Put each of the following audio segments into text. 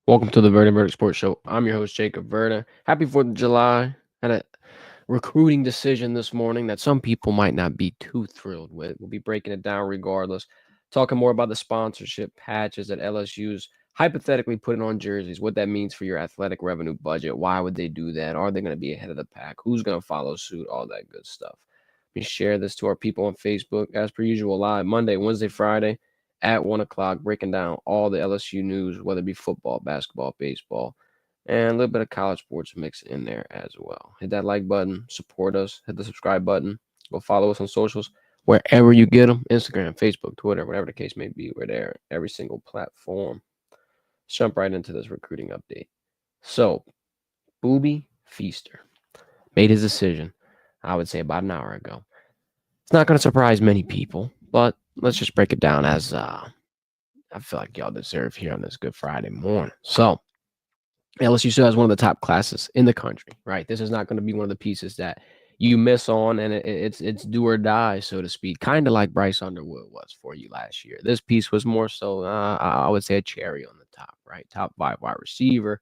Welcome to the Verdin Verdict Sports Show. I'm your host, Jacob Verda. Happy 4th of July. Had a recruiting decision this morning that some people might not be too thrilled with. We'll be breaking it down regardless. Talking more about the sponsorship patches that LSU's hypothetically putting on jerseys, what that means for your athletic revenue budget. Why would they do that? Are they going to be ahead of the pack? Who's going to follow suit? All that good stuff. We share this to our people on Facebook, as per usual, live Monday, Wednesday, Friday at 1 o'clock, breaking down all the LSU news, whether it be football, basketball, baseball, and a little bit of college sports mixed in there as well. Hit that like button, support us, hit the subscribe button, go follow us on socials, wherever you get them, Instagram, Facebook, Twitter, whatever the case may be, we're there, every single platform. Let's jump right into this recruiting update. So, Booby Feaster made his decision, I would say about an hour ago. It's not going to surprise many people, but let's just break it down as I feel like y'all deserve here on this Good Friday morning. So, LSU still has one of the top classes in the country, right? This is not going to be one of the pieces that you miss on, and it's do or die, so to speak, kind of like Bryce Underwood was for you last year. This piece was more so, I would say, a cherry on the top, right? Top 5 wide receiver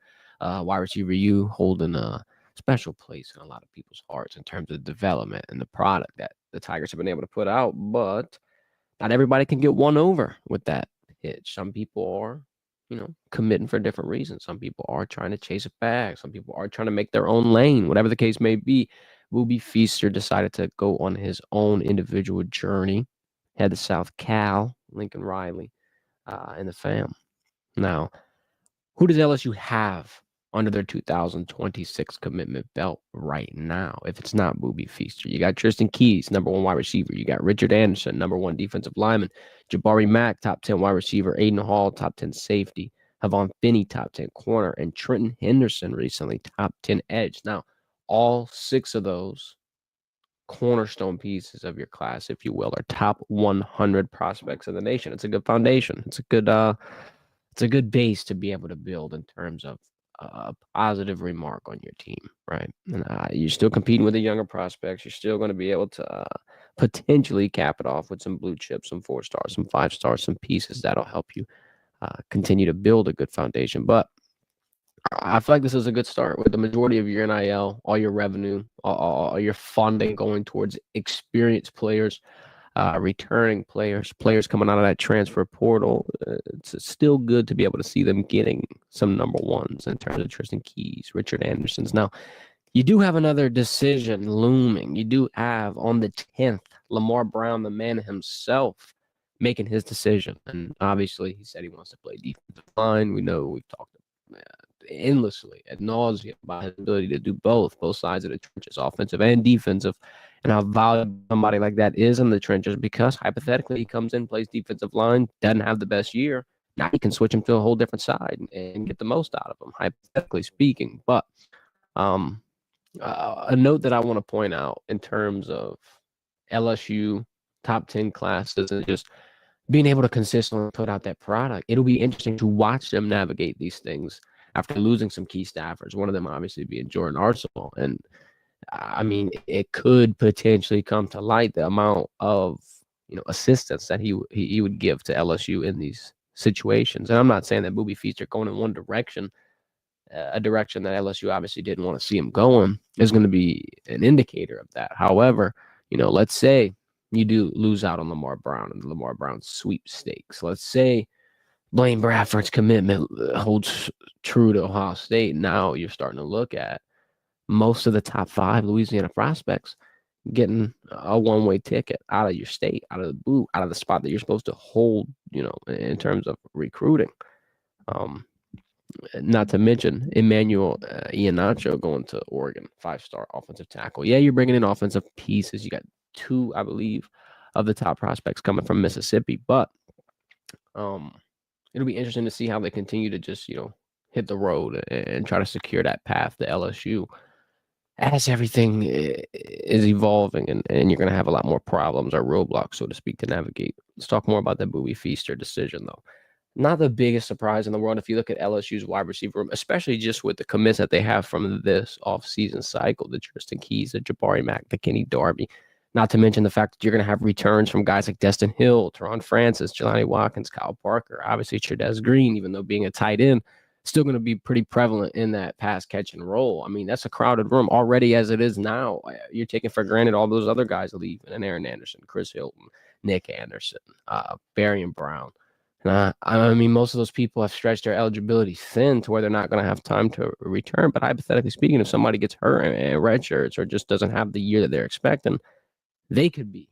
you holding a special place in a lot of people's hearts in terms of development and the product that the Tigers have been able to put out, but not everybody can get won over with that pitch. Some people are committing for different reasons. Some people are trying to chase a bag. Some people are trying to make their own lane, whatever the case may be. Booby Feaster decided to go on his own individual journey, head to South Cal, Lincoln Riley, and the fam. Now, who does LSU have under their 2026 commitment belt right now? If it's not Booby Feaster, you got Tristan Keys, number 1 wide receiver. You got Richard Anderson, number 1 defensive lineman. Jabari Mack, top 10 wide receiver. Aiden Hall, top 10 safety. Havon Finney, top 10 corner. And Trenton Henderson, recently top 10 edge. Now, all 6 of those cornerstone pieces of your class, if you will, are top 100 prospects in the nation. It's a good foundation. It's a good base to be able to build in terms of a positive remark on your team, right? And you're still competing with the younger prospects. You're still going to be able to potentially cap it off with some blue chips, some 4-stars, some 5-stars, some pieces that'll help you continue to build a good foundation. But I feel like this is a good start with the majority of your NIL, all your revenue, all your funding going towards experienced players, returning players coming out of that transfer portal. It's still good to be able to see them getting some number ones in terms of Tristan Keys, Richard Anderson's. Now, you do have another decision looming. You do have on the 10th, Lamar Brown, the man himself, making his decision. And obviously, he said he wants to play defensive line. We know we've talked endlessly ad nauseum about his ability to do both sides of the trenches, offensive and defensive, and how valuable somebody like that is in the trenches because hypothetically he comes in, plays defensive line, doesn't have the best year. Now you can switch him to a whole different side and get the most out of him, hypothetically speaking. But a note that I want to point out in terms of LSU top 10 classes and just being able to consistently put out that product, it'll be interesting to watch them navigate these things after losing some key staffers, one of them obviously being Jordan Arsenal. And I mean, it could potentially come to light the amount of assistance that he would give to LSU in these situations. And I'm not saying that Booby Feaster going in one direction, a direction that LSU obviously didn't want to see him going, is going to be an indicator of that. However, let's say you do lose out on Lamar Brown and the Lamar Brown sweepstakes. Let's say Blaine Bradford's commitment holds true to Ohio State. Now you're starting to look at most of the top 5 Louisiana prospects getting a one-way ticket out of your state, out of the boot, out of the spot that you're supposed to hold, in terms of recruiting. Not to mention Emmanuel Iheanacho going to Oregon, 5-star offensive tackle. Yeah, you're bringing in offensive pieces. You got 2, I believe, of the top prospects coming from Mississippi, but it'll be interesting to see how they continue to just, hit the road and try to secure that path to LSU as everything is evolving and you're going to have a lot more problems or roadblocks, so to speak, to navigate. Let's talk more about that Bowie Feaster decision, though. Not the biggest surprise in the world if you look at LSU's wide receiver room, especially just with the commits that they have from this offseason cycle, the Tristan Keys, the Jabari Mack, the Kenny Darby. Not to mention the fact that you're going to have returns from guys like Destin Hill, Teron Francis, Jelani Watkins, Kyle Parker, obviously Trudez Green, even though being a tight end, still going to be pretty prevalent in that pass catching role. I mean, that's a crowded room already as it is now. You're taking for granted all those other guys leaving, and Aaron Anderson, Chris Hilton, Nick Anderson, Barry and Brown. And I mean, most of those people have stretched their eligibility thin to where they're not going to have time to return. But hypothetically speaking, if somebody gets hurt and red shirts or just doesn't have the year that they're expecting, they could be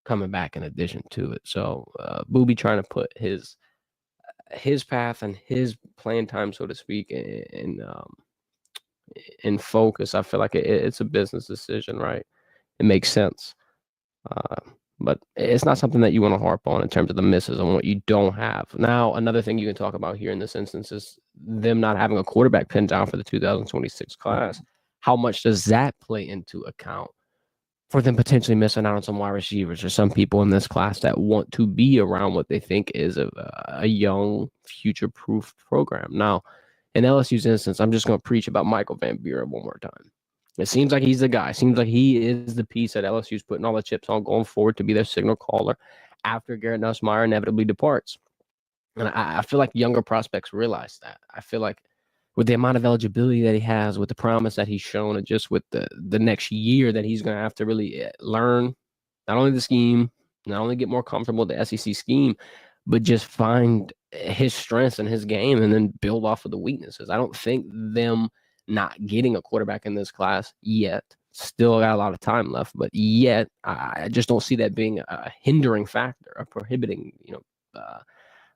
coming back in addition to it. So Booby trying to put his path and his playing time, so to speak, in focus. I feel like it's a business decision, right? It makes sense. But it's not something that you want to harp on in terms of the misses and what you don't have. Now, another thing you can talk about here in this instance is them not having a quarterback pinned down for the 2026 class. How much does that play into account for them potentially missing out on some wide receivers or some people in this class that want to be around what they think is a young, future-proof program? Now, in LSU's instance, I'm just going to preach about Michael Van Buren one more time. It seems like he's the guy. It seems like he is the piece that LSU's putting all the chips on going forward to be their signal caller after Garrett Nussmeier inevitably departs. And I feel like younger prospects realize that. I feel like with the amount of eligibility that he has, with the promise that he's shown, and just with the next year that he's going to have to really learn not only the scheme, not only get more comfortable with the SEC scheme, but just find his strengths in his game and then build off of the weaknesses. I don't think them not getting a quarterback in this class yet, still got a lot of time left, but yet I just don't see that being a hindering factor, a prohibiting,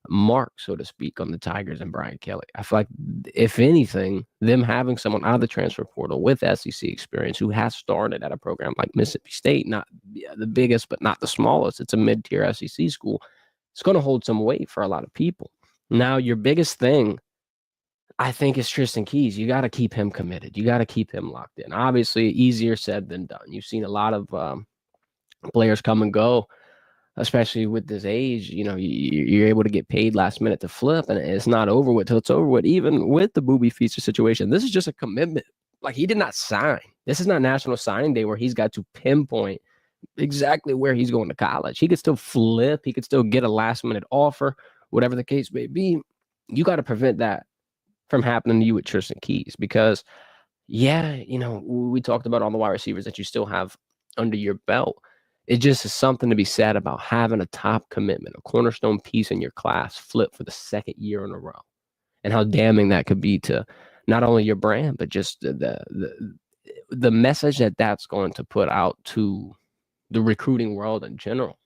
mark, so to speak, on the Tigers and Brian Kelly. I feel like, if anything, them having someone out of the transfer portal with SEC experience who has started at a program like Mississippi State, not the biggest, but not the smallest, it's a mid-tier SEC school, it's going to hold some weight for a lot of people. Now, your biggest thing, I think, is Tristan Keys. You got to keep him committed. You got to keep him locked in. Obviously, easier said than done. You've seen a lot of players come and go, especially with this age. You're able to get paid last minute to flip, and it's not over with till it's over with. Even with the Booby Feaster situation, this is just a commitment. Like, he did not sign. This is not National Signing Day where he's got to pinpoint exactly where he's going to college. He could still flip. He could still get a last minute offer, whatever the case may be. You got to prevent that from happening to you with Tristan Keys, because we talked about all the wide receivers that you still have under your belt. It just is something to be said about having a top commitment, a cornerstone piece in your class flip for the second year in a row, and how damning that could be to not only your brand, but just the message that that's going to put out to the recruiting world in general.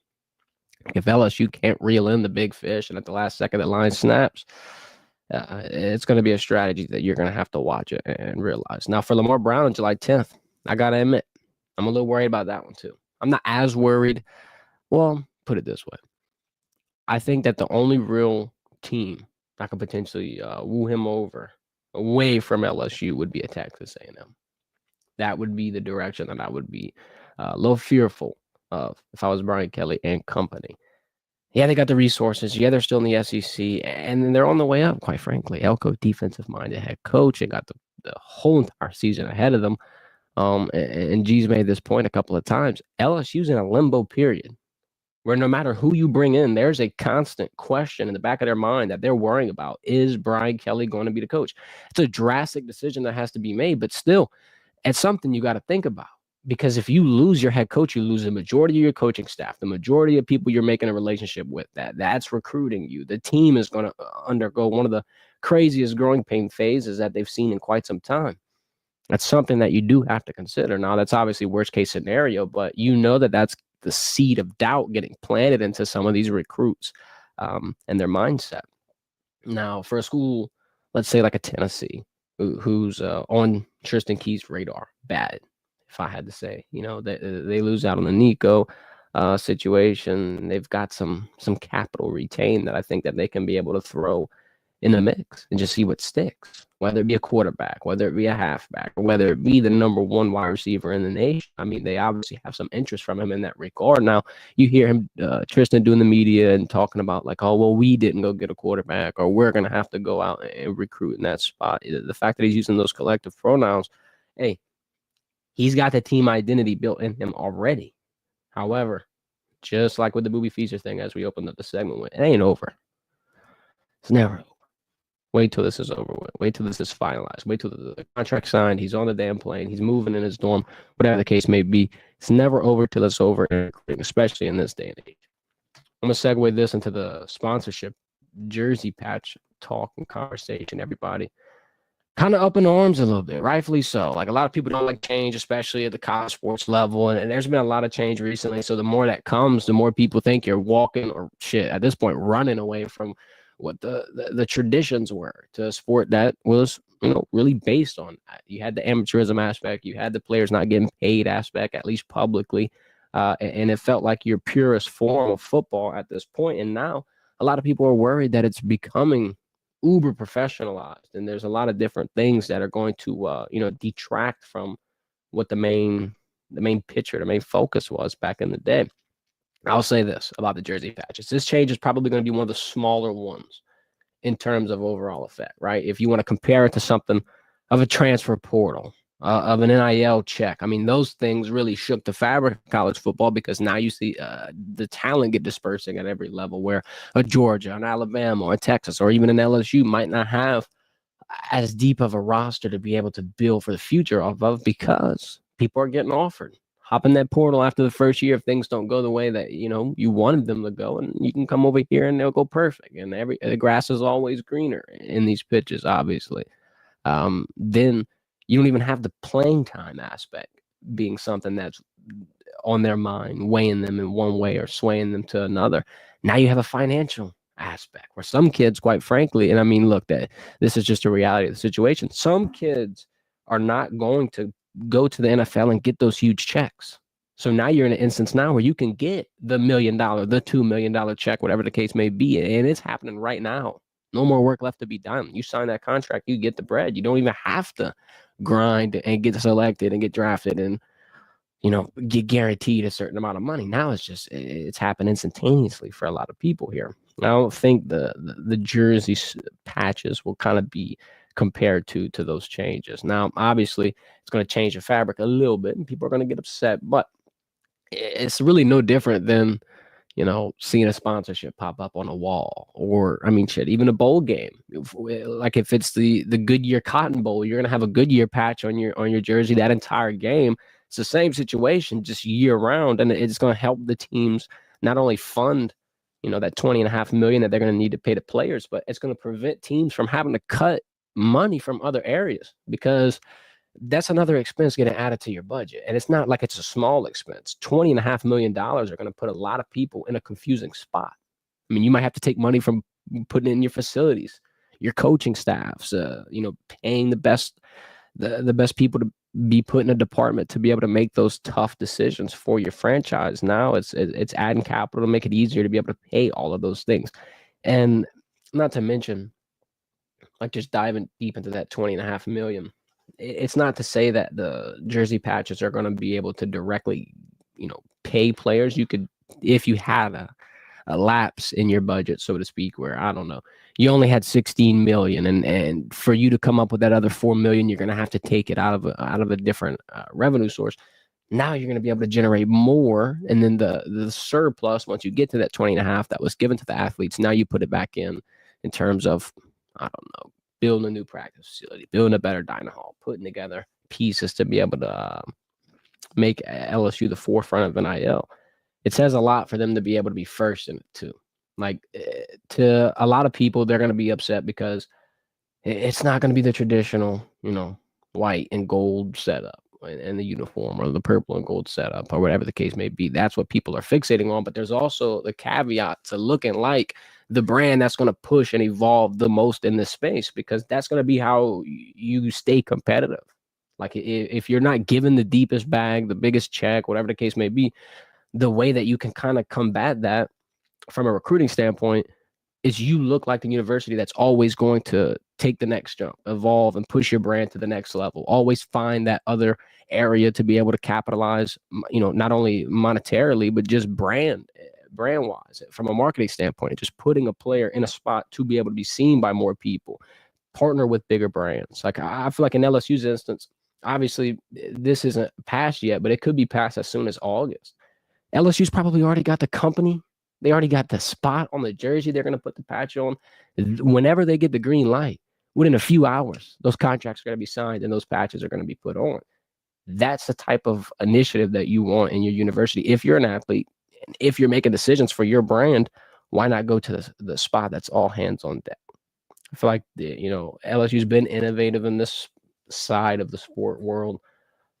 If LSU can't reel in the big fish and at the last second the line snaps, it's going to be a strategy that you're going to have to watch it and realize. Now, for Lamar Brown on July 10th, I got to admit, I'm a little worried about that one too. I'm not as worried. Well, put it this way. I think that the only real team that could potentially woo him away from LSU would be a Texas A&M. That would be the direction that I would be a little fearful of if I was Brian Kelly and company. Yeah, they got the resources. Yeah, they're still in the SEC, and they're on the way up, quite frankly. Elko, defensive-minded head coach. They got the whole entire season ahead of them. And G's made this point a couple of times. LSU's in a limbo period where no matter who you bring in, there's a constant question in the back of their mind that they're worrying about. Is Brian Kelly going to be the coach? It's a drastic decision that has to be made, but still, it's something you got to think about. Because if you lose your head coach, you lose the majority of your coaching staff, the majority of people you're making a relationship with. That's recruiting you. The team is going to undergo one of the craziest growing pain phases that they've seen in quite some time. That's something that you do have to consider. Now, that's obviously worst case scenario, but that's the seed of doubt getting planted into some of these recruits and their mindset. Now, for a school, let's say like a Tennessee, who's on Tristan Keys' radar, bad, if I had to say. They lose out on the Nico situation. They've got some capital retained that I think that they can be able to throw in the mix and just see what sticks, whether it be a quarterback, whether it be a halfback, or whether it be the number one wide receiver in the nation. I mean, they obviously have some interest from him in that regard. Now, you hear him, Tristan, doing the media and talking about like, oh, well, we didn't go get a quarterback, or we're going to have to go out and recruit in that spot. The fact that he's using those collective pronouns, hey, he's got the team identity built in him already. However, just like with the Booby Feaster thing, as we opened up the segment with, it ain't over. It's never over. Wait till this is over with. Wait till this is finalized. Wait till the contract signed. He's on the damn plane. He's moving in his dorm, whatever the case may be. It's never over till it's over, especially in this day and age. I'm going to segue this into the sponsorship jersey patch talk and conversation, everybody. Kind of up in arms a little bit, rightfully so. Like, a lot of people don't like change, especially at the college sports level. And there's been a lot of change recently. So the more that comes, the more people think you're walking or shit, at this point, running away from what the traditions were to a sport that was, really based on that. You had the amateurism aspect. You had the players not getting paid aspect, at least publicly. And it felt like your purest form of football at this point. And now a lot of people are worried that it's becoming uber professionalized, and there's a lot of different things that are going to detract from what the main picture, the main focus was back in the day. I'll say this about the jersey patches: this change is probably going to be one of the smaller ones in terms of overall effect, right? If you want to compare it to something of a transfer portal, of an NIL check. I mean, those things really shook the fabric of college football, because now you see the talent get dispersing at every level, where a Georgia, an Alabama, or a Texas, or even an LSU might not have as deep of a roster to be able to build for the future off of, because people are getting offered. Hop in that portal after the first year if things don't go the way that you wanted them to go, and you can come over here and they'll go perfect. And the grass is always greener in these pitches, obviously. Then you don't even have the playing time aspect being something that's on their mind, weighing them in one way or swaying them to another. Now you have a financial aspect where some kids, quite frankly, and I mean, look, that this is just a reality of the situation. Some kids are not going to go to the NFL and get those huge checks. So now you're in an instance now where you can get the $1 million, the $2 million check, whatever the case may be. And it's happening right now. No more work left to be done. You sign that contract, you get the bread. You don't even have to grind and get selected and get drafted and get guaranteed a certain amount of money. Now it's happened instantaneously for a lot of people here. I don't think the jersey patches will kind of be compared to those changes. Now, obviously, it's going to change the fabric a little bit, and people are going to get upset, but it's really no different than seeing a sponsorship pop up on a wall, or I mean, shit, even a bowl game. Like, if it's the Goodyear Cotton Bowl, you're gonna have a Goodyear patch on your jersey that entire game. It's the same situation, just year round, and it's gonna help the teams not only fund that $20.5 million that they're gonna need to pay the players, but it's gonna prevent teams from having to cut money from other areas, because that's another expense getting added to your budget. And it's not like it's a small expense. $20.5 million are going to put a lot of people in a confusing spot. I mean, you might have to take money from putting in your facilities, your coaching staffs, paying the best people to be put in a department to be able to make those tough decisions for your franchise. Now it's adding capital to make it easier to be able to pay all of those things. And not to mention, like, just diving deep into that $20.5 million. It's not to say that the jersey patches are going to be able to directly, pay players. You could, if you had a lapse in your budget, so to speak, where, I don't know, you only had 16 million, and for you to come up with that other 4 million, you're going to have to take it out of a different revenue source. Now you're going to be able to generate more, and then the surplus, once you get to that 20.5 that was given to the athletes, now you put it back in terms of, I don't know, building a new practice facility, building a better dining hall, putting together pieces to be able to make LSU the forefront of NIL. It says a lot for them to be able to be first in it too. Like, to a lot of people, they're going to be upset because it's not going to be the traditional, white and gold setup and the uniform, or the purple and gold setup, or whatever the case may be. That's what people are fixating on. But there's also the caveat to looking like the brand that's going to push and evolve the most in this space, because that's going to be how you stay competitive. Like, if you're not given the deepest bag, the biggest check, whatever the case may be, the way that you can kind of combat that from a recruiting standpoint is you look like the university that's always going to take the next jump, evolve, and push your brand to the next level. Always find that other area to be able to capitalize, not only monetarily, but just brand wise, from a marketing standpoint, just putting a player in a spot to be able to be seen by more people, partner with bigger brands. Like, I feel like in LSU's instance, obviously this isn't passed yet, but it could be passed as soon as August. LSU's probably already got the company. They already got the spot on the jersey they're going to put the patch on whenever they get the green light. within a few hours, those contracts are going to be signed and those patches are going to be put on. That's the type of initiative that you want in your university. If you're an athlete, and if you're making decisions for your brand, why not go to the spot that's all hands on deck? I feel like LSU's been innovative in this side of the sport world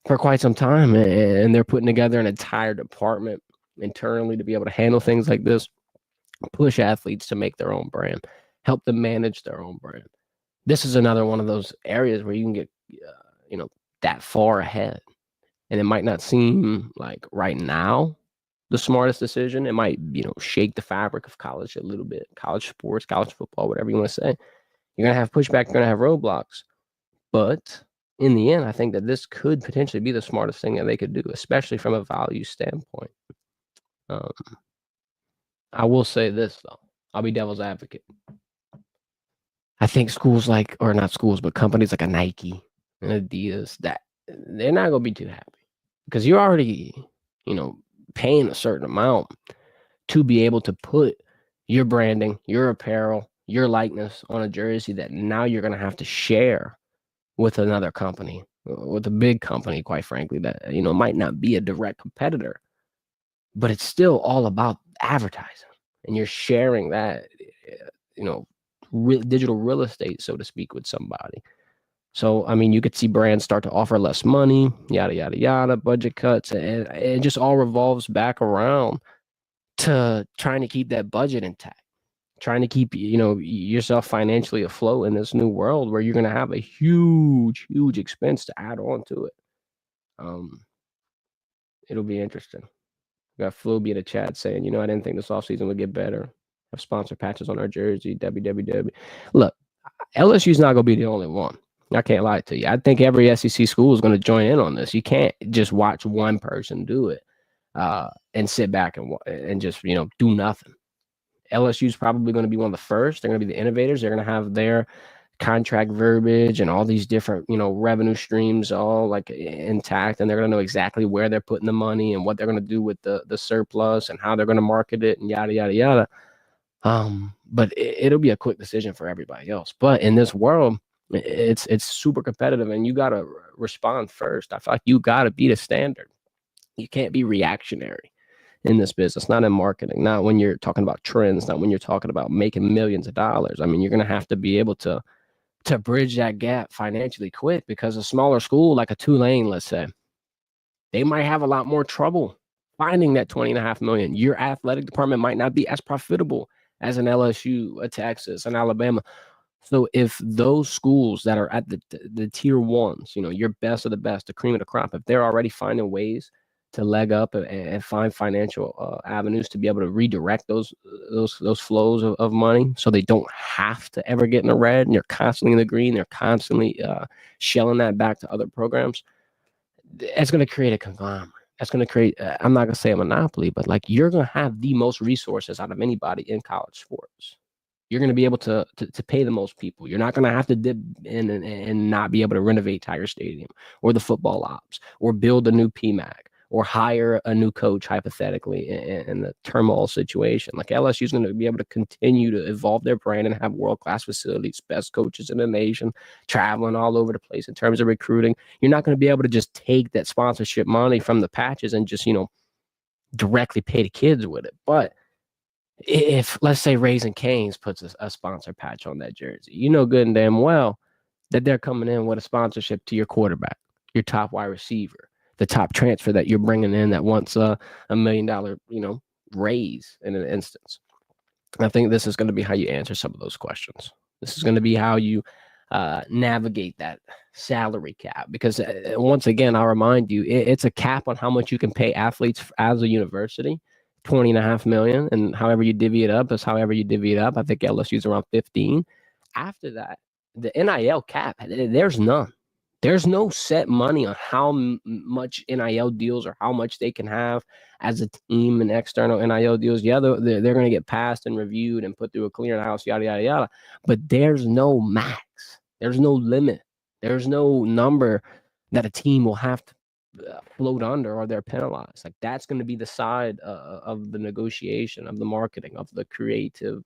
for quite some time, and they're putting together an entire department internally to be able to handle things like this, push athletes to make their own brand, help them manage their own brand. This is another one of those areas where you can get, that far ahead. And it might not seem like right now the smartest decision. It might, shake the fabric of college a little bit, college sports, college football, whatever you want to say. You're going to have pushback, you're going to have roadblocks. But in the end, I think that this could potentially be the smartest thing that they could do, especially from a value standpoint. I will say this, though. I'll be devil's advocate. I think schools or not schools, but companies like a Nike and Adidas, that they're not going to be too happy because you're already, paying a certain amount to be able to put your branding, your apparel, your likeness on a jersey that now you're going to have to share with another company, with a big company, quite frankly, that, might not be a direct competitor, but it's still all about advertising. And you're sharing that, digital real estate, so to speak, with somebody. So, I mean, you could see brands start to offer less money, yada, yada, yada, budget cuts, and it just all revolves back around to trying to keep that budget intact, trying to keep, yourself financially afloat in this new world where you're going to have a huge, huge expense to add on to it. It'll be interesting. We got Flowbee in the chat saying, I didn't think this offseason would get better. Have sponsor patches on our jersey, www. Look, LSU's not going to be the only one. I can't lie to you. I think every SEC school is going to join in on this. You can't just watch one person do it and sit back and just, do nothing. LSU's probably going to be one of the first. They're going to be the innovators. They're going to have their contract verbiage and all these different, revenue streams all intact, and they're going to know exactly where they're putting the money and what they're going to do with the surplus and how they're going to market it and yada, yada, yada. But it'll be a quick decision for everybody else. But in this world, it's super competitive, and you got to respond first. I feel like you got to be the standard. You can't be reactionary in this business, not in marketing, not when you're talking about trends, not when you're talking about making millions of dollars. I mean, you're going to have to be able to bridge that gap financially quick, because a smaller school like a Tulane, let's say, they might have a lot more trouble finding that $20.5 million. Your athletic department might not be as profitable as an LSU, a Texas, an Alabama. So if those schools that are at the tier ones, your best of the best, the cream of the crop, if they're already finding ways to leg up and find financial avenues to be able to redirect those flows of money, so they don't have to ever get in the red and they're constantly in the green, they're constantly shelling that back to other programs, it's going to create a conglomerate. That's going to create, I'm not going to say a monopoly, but you're going to have the most resources out of anybody in college sports. You're going to be able to pay the most people. You're not going to have to dip in and not be able to renovate Tiger Stadium or the football ops or build a new PMAC or hire a new coach, hypothetically, in the turmoil situation. LSU is going to be able to continue to evolve their brand and have world-class facilities, best coaches in the nation, traveling all over the place in terms of recruiting. You're not going to be able to just take that sponsorship money from the patches and just, directly pay the kids with it. But if, let's say, Raising Cane's puts a sponsor patch on that jersey, good and damn well that they're coming in with a sponsorship to your quarterback, your top wide receiver, the top transfer that you're bringing in that wants a $1 million, raise in an instance. I think this is going to be how you answer some of those questions. This is going to be how you navigate that salary cap, because once again, I'll remind you, it's a cap on how much you can pay athletes as a university. $20.5 million, and however you divvy it up is however you divvy it up. I think LSU's around 15. After that, the NIL cap, there's none. There's no set money on how much NIL deals or how much they can have as a team and external NIL deals. Yeah, they're going to get passed and reviewed and put through a clearinghouse, yada, yada, yada. But there's no max. There's no limit. There's no number that a team will have to float under or they're penalized. Like that's going to be the side of the negotiation, of the marketing, of the creative,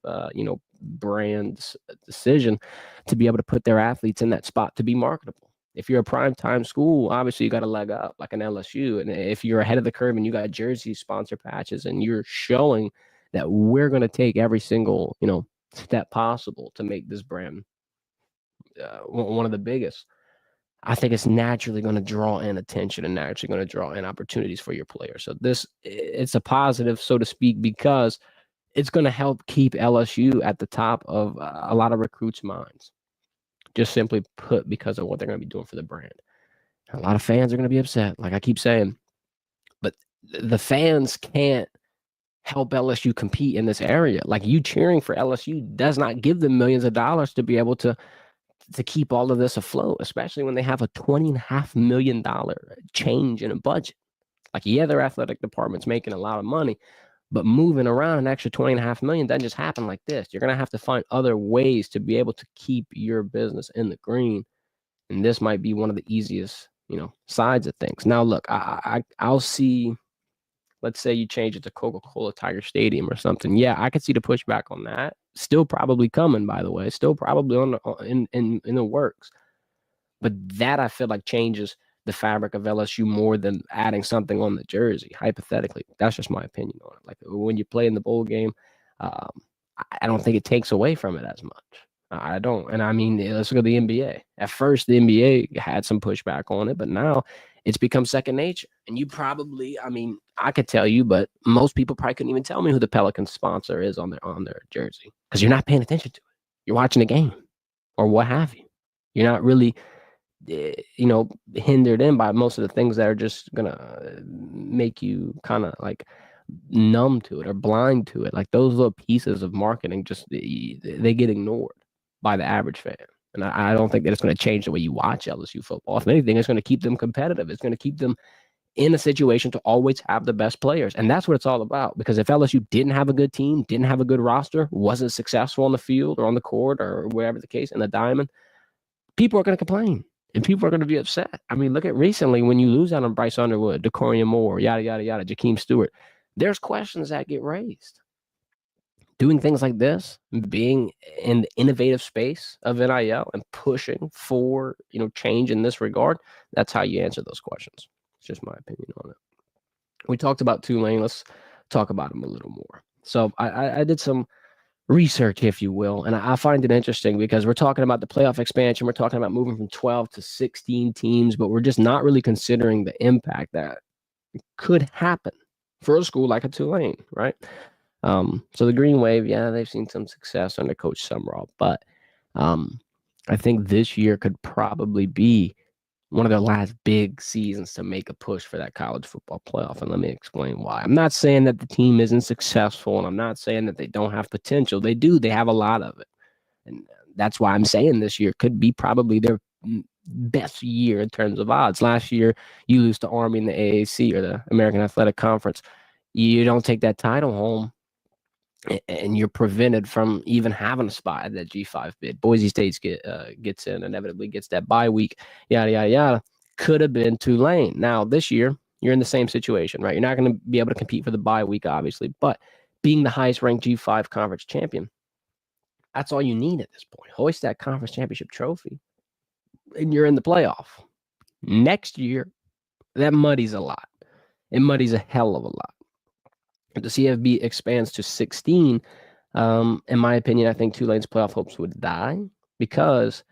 brand's decision to be able to put their athletes in that spot to be marketable. If you're a primetime school, obviously you got a leg up like an LSU. And if you're ahead of the curve and you got jersey sponsor patches and you're showing that we're going to take every single, step possible to make this brand one of the biggest, I think it's naturally going to draw in attention and naturally going to draw in opportunities for your players. So it's a positive, so to speak, because it's going to help keep LSU at the top of a lot of recruits' minds. Just simply put, because of what they're going to be doing for the brand. A lot of fans are going to be upset, like I keep saying, but the fans can't help LSU compete in this area. Like you cheering for LSU does not give them millions of dollars to be able to keep all of this afloat, especially when they have a $20.5 million change in a budget. Like, yeah, their athletic department's making a lot of money, but moving around an extra $20.5 million doesn't just happen like this. You're going to have to find other ways to be able to keep your business in the green. And this might be one of the easiest, sides of things. Now, look, I'll see, let's say you change it to Coca-Cola Tiger Stadium or something. Yeah, I could see the pushback on that. Still probably coming, by the way. Still probably in the works. But that I feel like changes the fabric of LSU more than adding something on the jersey, hypothetically. That's just my opinion on it. Like when you play in the bowl game, I don't think it takes away from it as much. I don't. And I mean, let's look at the NBA. At first, the NBA had some pushback on it, but now it's become second nature. And you probably, I could tell you, but most people probably couldn't even tell me who the Pelicans sponsor is on their jersey because you're not paying attention to it. You're watching the game or what have you. You're not really hindered in by most of the things that are just gonna make you kind of like numb to it or blind to it. Like those little pieces of marketing they get ignored by the average fan. And I don't think that it's going to change the way you watch LSU football. If anything, it's going to keep them competitive. It's going to keep them in a situation to always have the best players. And that's what it's all about. Because if LSU didn't have a good team, didn't have a good roster, wasn't successful on the field or on the court or wherever the case in the diamond, people are going to complain. And people are going to be upset. I mean, look at recently when you lose out on Bryce Underwood, Decorian Moore, yada, yada, yada, Jakeem Stewart. There's questions that get raised. Doing things like this, being in the innovative space of NIL and pushing for, change in this regard, that's how you answer those questions. It's just my opinion on it. We talked about Tulane. Let's talk about him a little more. So I did some research, if you will. And I find it interesting because we're talking about the playoff expansion. We're talking about moving from 12 to 16 teams, but we're just not really considering the impact that could happen for a school like a Tulane, right? So the Green Wave, yeah, they've seen some success under Coach Summerall, but I think this year could probably be one of their last big seasons to make a push for that college football playoff. And let me explain why. I'm not saying that the team isn't successful, and I'm not saying that they don't have potential. They do. They have a lot of it. And that's why I'm saying this year could be probably their best year in terms of odds. Last year, you lose to Army in the AAC or the American Athletic Conference. You don't take that title home, and you're prevented from even having a spot at that G5 bid. Boise State gets in, inevitably gets that bye week, yada, yada, yada. Could have been Tulane. Now, this year, you're in the same situation, right? You're not going to be able to compete for the bye week, obviously, but being the highest-ranked G5 conference champion, that's all you need at this point. Hoist that conference championship trophy, and you're in the playoff. Next year, that muddies a lot. It muddies a hell of a lot. If the CFB expands to 16, in my opinion, I think Tulane's playoff hopes would die because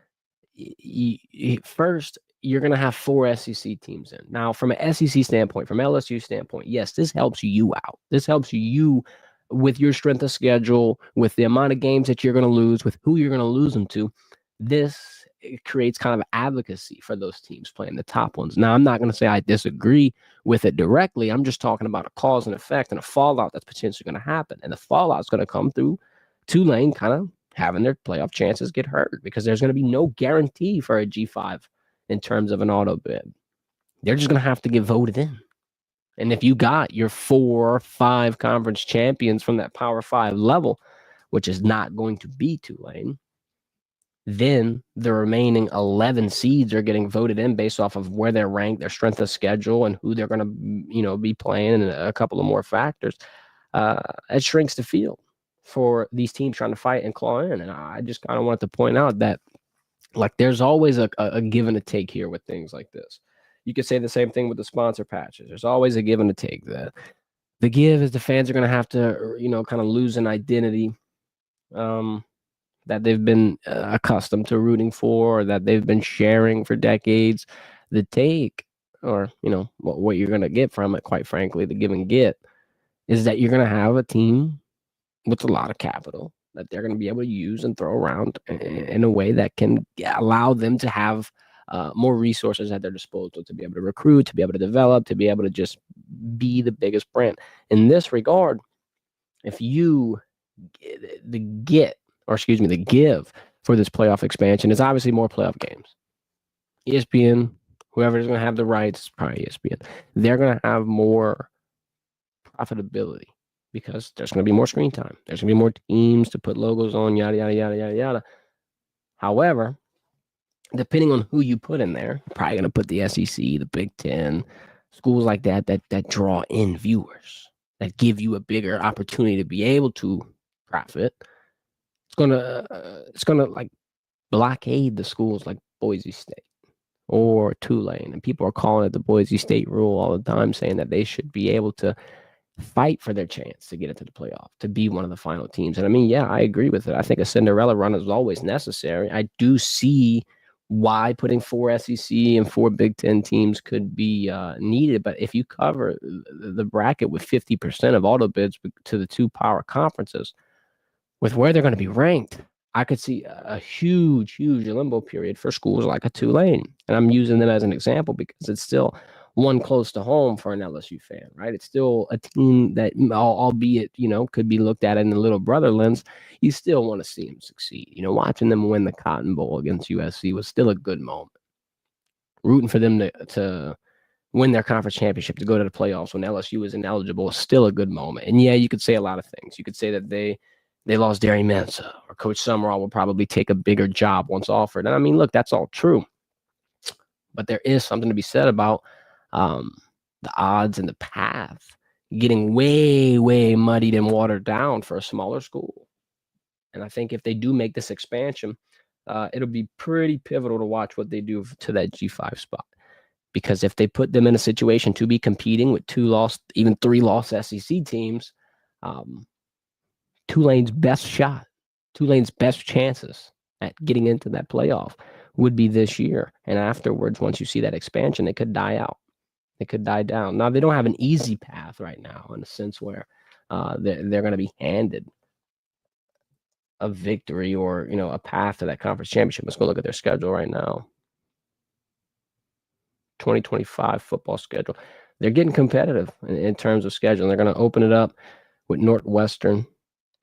first, you're going to have 4 SEC teams in. Now, from an SEC standpoint, from LSU standpoint, yes, this helps you out. This helps you with your strength of schedule, with the amount of games that you're going to lose, with who you're going to lose them to. This creates kind of advocacy for those teams playing the top ones. Now, I'm not going to say I disagree with it directly. I'm just talking about a cause and effect and a fallout that's potentially going to happen. And the fallout is going to come through Tulane kind of having their playoff chances get hurt because there's going to be no guarantee for a G5 in terms of an auto bid. They're just going to have to get voted in. And if you got your 4 or 5 conference champions from that Power 5 level, which is not going to be Tulane, Then the remaining 11 seeds are getting voted in based off of where they're ranked, their strength of schedule, and who they're going to, be playing, and a couple of more factors. It shrinks the field for these teams trying to fight and claw in. And I just kind of wanted to point out that, like, there's always a give and a take here with things like this. You could say the same thing with the sponsor patches. There's always a give and a take. The give is the fans are going to have to, kind of lose an identity that they've been accustomed to rooting for, or that they've been sharing for decades. The take, or, what you're going to get from it, quite frankly, the give and get, is that you're going to have a team with a lot of capital that they're going to be able to use and throw around in a way that can allow them to have more resources at their disposal to be able to recruit, to be able to develop, to be able to just be the biggest brand. In this regard, if you the give for this playoff expansion is obviously more playoff games. ESPN, whoever's going to have the rights, probably ESPN, they're going to have more profitability because there's going to be more screen time. There's going to be more teams to put logos on, yada, yada, yada, yada, yada. However, depending on who you put in there, you're probably going to put the SEC, the Big Ten, schools like that draw in viewers, that give you a bigger opportunity to be able to profit. It's gonna like blockade the schools like Boise State or Tulane, and people are calling it the Boise State rule all the time, saying that they should be able to fight for their chance to get into the playoff, to be one of the final teams. And I mean, yeah, I agree with it. I think a Cinderella run is always necessary. I do see why putting 4 SEC and 4 Big Ten teams could be needed, but if you cover the bracket with 50% of auto bids to the 2 power conferences, with where they're going to be ranked, I could see a huge limbo period for schools like a Tulane. And I'm using them as an example because it's still one close to home for an LSU fan, right? It's still a team that, albeit, could be looked at in the little brother lens, you still want to see them succeed. Watching them win the Cotton Bowl against USC was still a good moment. Rooting for them to win their conference championship, to go to the playoffs when LSU was ineligible, is still a good moment. And yeah, you could say a lot of things. You could say that they lost Darian Mensah, or Coach Summerall will probably take a bigger job once offered. And I mean, look, that's all true. But there is something to be said about the odds and the path getting way, way muddied and watered down for a smaller school. And I think if they do make this expansion, it'll be pretty pivotal to watch what they do to that G5 spot. Because if they put them in a situation to be competing with 2 lost, even 3 lost SEC teams, Tulane's best shot, Tulane's best chances at getting into that playoff would be this year. And afterwards, once you see that expansion, it could die out. It could die down. Now, they don't have an easy path right now, in a sense where they're going to be handed a victory or, a path to that conference championship. Let's go look at their schedule right now. 2025 football schedule. They're getting competitive in terms of schedule. They're going to open it up with Northwestern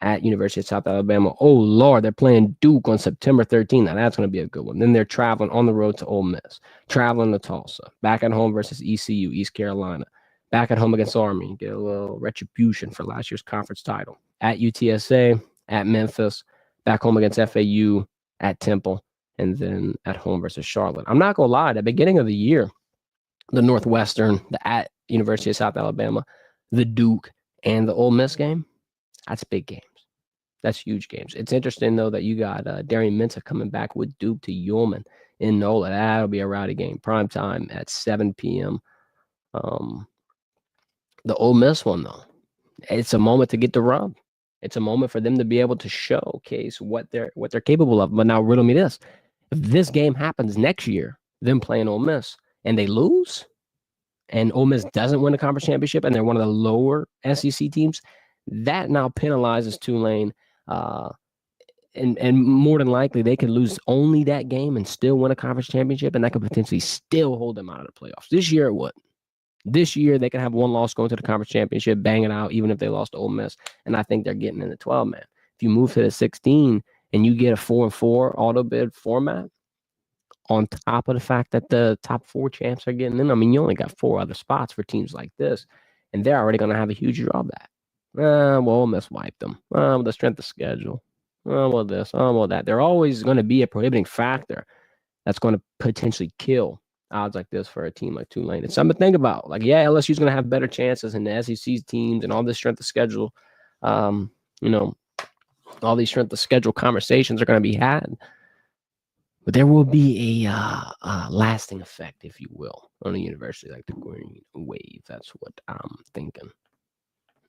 at University of South Alabama. Oh, Lord, they're playing Duke on September 13th. Now, that's going to be a good one. Then they're traveling on the road to Ole Miss, traveling to Tulsa, back at home versus ECU, East Carolina, back at home against Army, get a little retribution for last year's conference title, at UTSA, at Memphis, back home against FAU, at Temple, and then at home versus Charlotte. I'm not going to lie, at the beginning of the year, the Northwestern, the at University of South Alabama, the Duke, and the Ole Miss game, that's big games. That's huge games. It's interesting, though, that you got Darian Mensah coming back with Duke to Ullman in NOLA. That'll be a rowdy game. Prime time at 7 p.m. The Ole Miss one, though, it's a moment to get the rub. It's a moment for them to be able to showcase what they're capable of. But now riddle me this. If this game happens next year, them playing Ole Miss, and they lose, and Ole Miss doesn't win the conference championship, and they're one of the lower SEC teams, that now penalizes Tulane. And more than likely, they could lose only that game and still win a conference championship, and that could potentially still hold them out of the playoffs. This year, it would. This year, they could have one loss going to the conference championship, bang it out, even if they lost to Ole Miss. And I think they're getting in the 12-man. If you move to the 16 and you get a 4-4 auto bid format, on top of the fact that the top 4 champs are getting in, I mean, you only got 4 other spots for teams like this, and they're already going to have a huge drawback. Well, Ole Miss wiped them. The strength of schedule. Oh, well, this, oh, well, that. They're always going to be a prohibiting factor that's going to potentially kill odds like this for a team like Tulane. It's something to think about. Like, yeah, LSU's going to have better chances in the SEC's teams and all this strength of schedule. Um, you know, all these strength of schedule conversations are going to be had. But there will be a lasting effect, if you will, on a university like the Green Wave. That's what I'm thinking.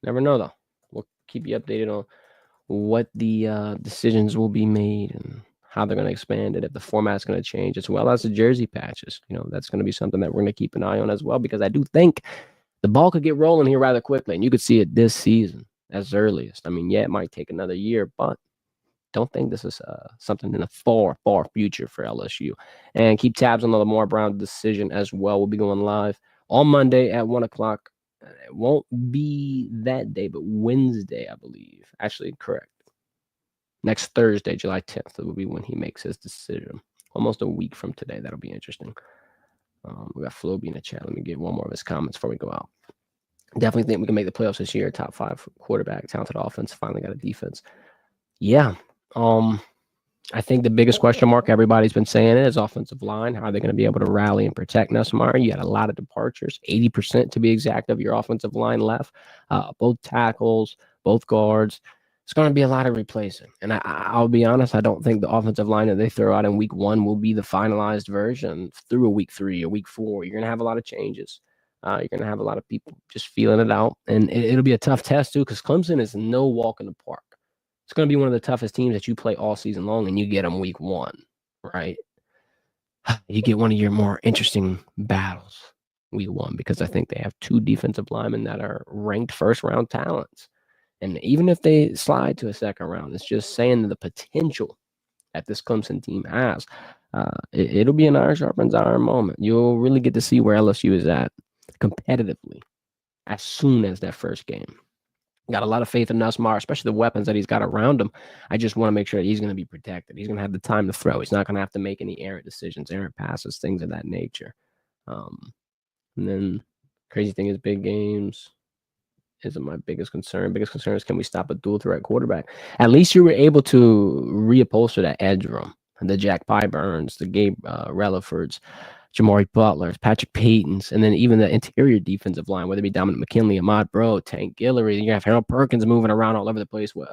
Never know, though. We'll keep you updated on what the decisions will be made and how they're going to expand it, if the format's going to change, as well as the jersey patches. That's going to be something that we're going to keep an eye on as well, because I do think the ball could get rolling here rather quickly, and you could see it this season as earliest. I mean, yeah, it might take another year, but don't think this is something in the far, far future for LSU. And keep tabs on the Lamar Brown decision as well. We'll be going live on Monday at 1 o'clock. It won't be that day, but Wednesday, I believe. Actually, correct. Next Thursday, July 10th, will be when he makes his decision. Almost a week from today. That'll be interesting. We got Floby in the chat. Let me get one more of his comments before we go out. Definitely think we can make the playoffs this year. Top 5 quarterback, talented offense. Finally got a defense. Yeah. I think the biggest question mark everybody's been saying is offensive line. How are they going to be able to rally and protect Nussmeier? You had a lot of departures, 80% to be exact of your offensive line left, both tackles, both guards. It's going to be a lot of replacing. And I'll be honest, I don't think the offensive line that they throw out in week 1 will be the finalized version through a week 3 or week 4. You're going to have a lot of changes. You're going to have a lot of people just feeling it out. And it'll be a tough test, too, because Clemson is no walk in the park. It's going to be one of the toughest teams that you play all season long, and you get them week 1, right? You get one of your more interesting battles week 1, because I think they have 2 defensive linemen that are ranked first-round talents. And even if they slide to a second round, it's just saying the potential that this Clemson team has. It'll be an iron sharpens iron moment. You'll really get to see where LSU is at competitively as soon as that first game. Got a lot of faith in Nussmeier, especially the weapons that he's got around him. I just want to make sure that he's going to be protected. He's going to have the time to throw. He's not going to have to make any errant decisions, errant passes, things of that nature. And then crazy thing is big games isn't my biggest concern. Biggest concern is, can we stop a dual threat quarterback? At least you were able to reupholster that edge room. The Jack Pyburns, the Gabe Relaford's, Jamari Butler's, Patrick Payton's, and then even the interior defensive line, whether it be Dominic McKinley, Ahmad Bro, Tank Guillory. You have Harold Perkins moving around all over the place with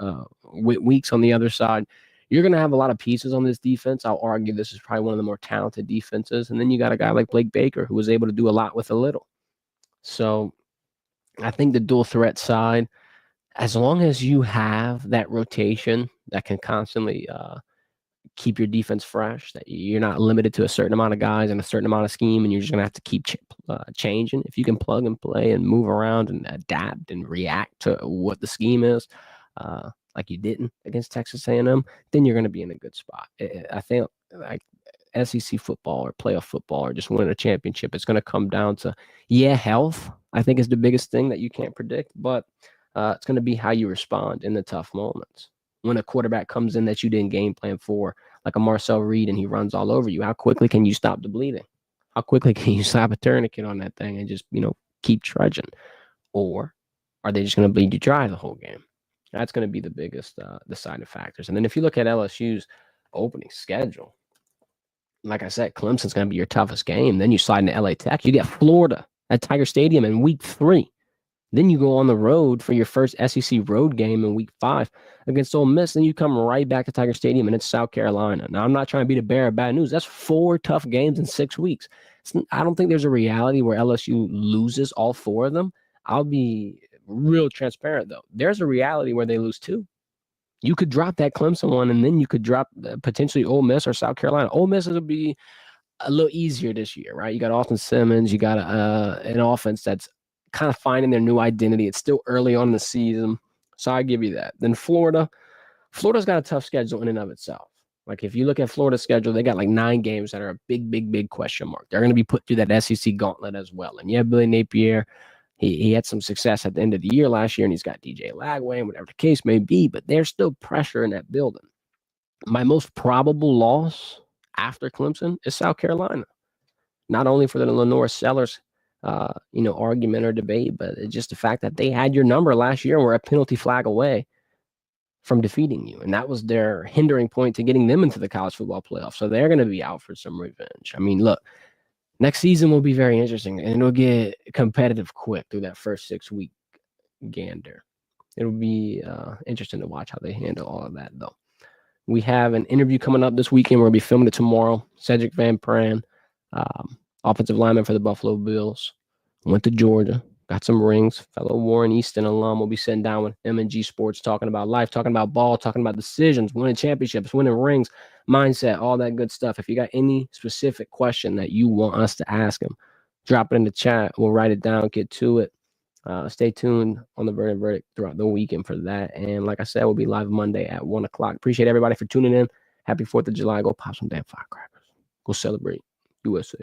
Weeks on the other side. You're going to have a lot of pieces on this defense. I'll argue this is probably one of the more talented defenses. And then you got a guy like Blake Baker, who was able to do a lot with a little. So I think the dual threat side, as long as you have that rotation that can constantly keep your defense fresh, that you're not limited to a certain amount of guys and a certain amount of scheme, and you're just going to have to keep changing. If you can plug and play and move around and adapt and react to what the scheme is, like you didn't against Texas A&M, then you're going to be in a good spot. I think like SEC football or playoff football or just winning a championship, it's going to come down to, health, I think, is the biggest thing that you can't predict, but it's going to be how you respond in the tough moments. When a quarterback comes in that you didn't game plan for, like a Marcel Reed, and he runs all over you, how quickly can you stop the bleeding? How quickly can you slap a tourniquet on that thing and just, keep trudging? Or are they just going to bleed you dry the whole game? That's going to be the biggest deciding factors. And then if you look at LSU's opening schedule, like I said, Clemson's going to be your toughest game. Then you slide into LA Tech. You get Florida at Tiger Stadium in week 3. Then you go on the road for your first SEC road game in week 5 against Ole Miss. Then you come right back to Tiger Stadium, and it's South Carolina. Now, I'm not trying to be the bearer of bad news. That's 4 tough games in 6 weeks. I don't think there's a reality where LSU loses all 4 of them. I'll be real transparent, though. There's a reality where they lose 2. You could drop that Clemson one, and then you could drop potentially Ole Miss or South Carolina. Ole Miss will be a little easier this year, right? You got Austin Simmons. You got an offense that's kind of finding their new identity. It's still early on in the season, so I give you that. Then Florida's got a tough schedule in and of itself. Like, if you look at Florida's schedule, they got like 9 games that are a big, big, big question mark. They're going to be put through that SEC gauntlet as well. And yeah, Billy Napier, he had some success at the end of the year last year, and he's got DJ Lagway and whatever the case may be, but there's still pressure in that building. My most probable loss after Clemson is South Carolina. Not only for the Lenore Sellers argument or debate, but it's just the fact that they had your number last year and were a penalty flag away from defeating you. And that was their hindering point to getting them into the college football playoff. So they're going to be out for some revenge. I mean, look, next season will be very interesting, and it'll get competitive quick through that first 6-week gander. It'll be interesting to watch how they handle all of that, though. We have an interview coming up this weekend. We're going to be filming it tomorrow. Cedric Van Pran, offensive lineman for the Buffalo Bills, went to Georgia, got some rings. Fellow Warren Easton alum will be sitting down with M&G Sports, talking about life, talking about ball, talking about decisions, winning championships, winning rings, mindset, all that good stuff. If you got any specific question that you want us to ask him, drop it in the chat. We'll write it down, get to it. Stay tuned on the Verdin Verdict throughout the weekend for that. And like I said, we'll be live Monday at 1 o'clock. Appreciate everybody for tuning in. Happy 4th of July. Go pop some damn firecrackers. Go celebrate USA.